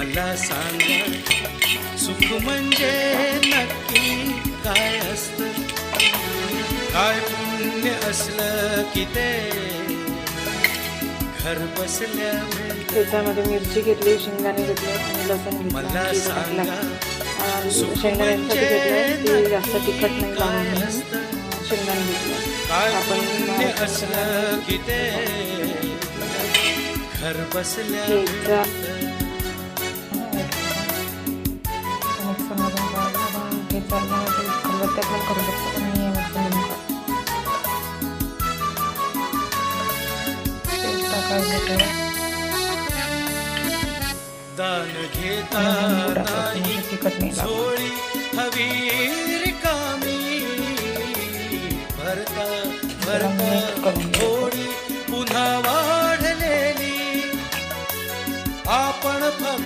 मला सांगा सुख म्हणजे नक्की काय असतं, काय पुण्य असलं की ते घर बसल्या मिळतं. त्याच्यामध्ये मिरची घेतली, शेंगदाणे घेतले आणि लसूण घेतलं. मला सांगा शेंगदाण्यासाठी घेतलं, ते जास्त तिखट नाही लागून म्हणून शेंगदाणे घेतलं. काय आपण पुण्य असलं की ते घर बसल्या मिळतं. मिक्सरमधून काढून ते चालण्यामध्ये खलबत्त्यात पण करू शकतो, पण मी मिक्सरमधून टाकायचं. दान घेता नाही झोळी हवी रिकामी, भरता भरता